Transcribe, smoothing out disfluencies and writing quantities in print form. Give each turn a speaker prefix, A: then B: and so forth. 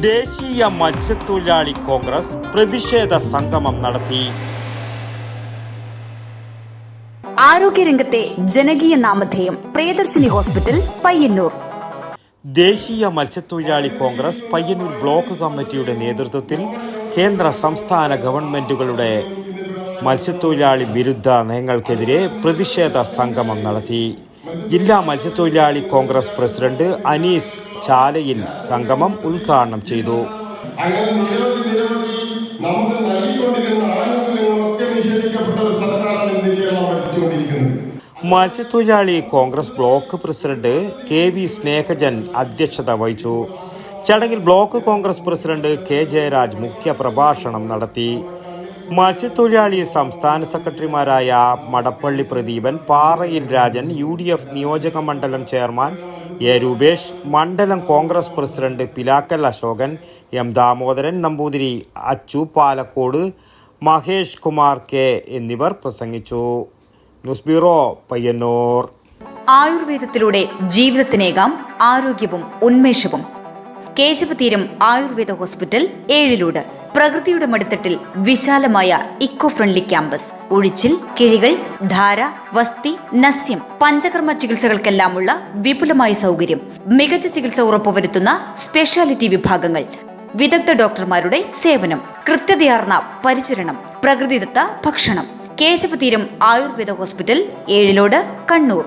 A: ദേശീയ മത്സ്യത്തൊഴിലാളി കോൺഗ്രസ് പ്രതിഷേധ സംഗമം നടത്തി.
B: ആരോഗ്യരംഗത്തെ ജനകീയ നാമധേയം പ്രിയദർശിനി ഹോസ്പിറ്റൽ പയ്യന്നൂർ.
A: ദേശീയ മത്സ്യത്തൊഴിലാളി കോൺഗ്രസ് പയ്യന്നൂർ ബ്ലോക്ക് കമ്മിറ്റിയുടെ നേതൃത്വത്തിൽ കേന്ദ്ര സംസ്ഥാന ഗവൺമെന്റുകളുടെ മത്സ്യത്തൊഴിലാളി വിരുദ്ധ നയങ്ങൾക്കെതിരെ പ്രതിഷേധ സംഗമം നടത്തി. ജില്ലാ മത്സ്യത്തൊഴിലാളി കോൺഗ്രസ് പ്രസിഡന്റ് അനീസ് ചാലയിൽ സംഗമം ഉദ്ഘാടനം ചെയ്തു. മത്സ്യത്തൊഴിലാളി Congress block president KV Snehajan അധ്യക്ഷത വഹിച്ചു. ചടങ്ങിൽ block Congress president K Jayaraj മുഖ്യ പ്രഭാഷണം നടത്തി. മത്സ്യത്തൊഴിലാളി സംസ്ഥാന സെക്രട്ടറിമാരായ മടപ്പള്ളി പ്രദീപൻ, പാറയിൽ രാജൻ, UDF നിയോജക മണ്ഡലം ചെയർമാൻ A രൂപേഷ്, മണ്ഡലം Congress president Pilakkal Ashokan, M Damodaran Namboothiri, Achu Palakkode, Mahesh Kumar K എന്നിവർ പ്രസംഗിച്ചു. News bureau Payyanur.
B: ആയുർവേദത്തിലൂടെ ജീവിതത്തിനേകാം ആരോഗ്യവും ഉന്മേഷവും. കേശവതീരം ആയുർവേദ ഹോസ്പിറ്റൽ ഏഴിലൂട്. പ്രകൃതിയുടെ മടിത്തട്ടിൽ വിശാലമായ ഇക്കോ ഫ്രണ്ട്ലി ക്യാമ്പസ്. ഉഴിച്ചിൽ, കിഴികൾ, ധാര, വസ്തി, നസ്യം, പഞ്ചകർമ്മ ചികിത്സകൾക്കെല്ലാമുള്ള വിപുലമായ സൗകര്യം. മികച്ച ചികിത്സ ഉറപ്പുവരുത്തുന്ന സ്പെഷ്യാലിറ്റി വിഭാഗങ്ങൾ. വിദഗ്ധ ഡോക്ടർമാരുടെ സേവനം. കൃത്യതയാർന്ന പരിചരണം. പ്രകൃതിദത്ത ഭക്ഷണം. കേശവതീരം ആയുർവേദ ഹോസ്പിറ്റൽ ഏഴിലോട്, കണ്ണൂർ.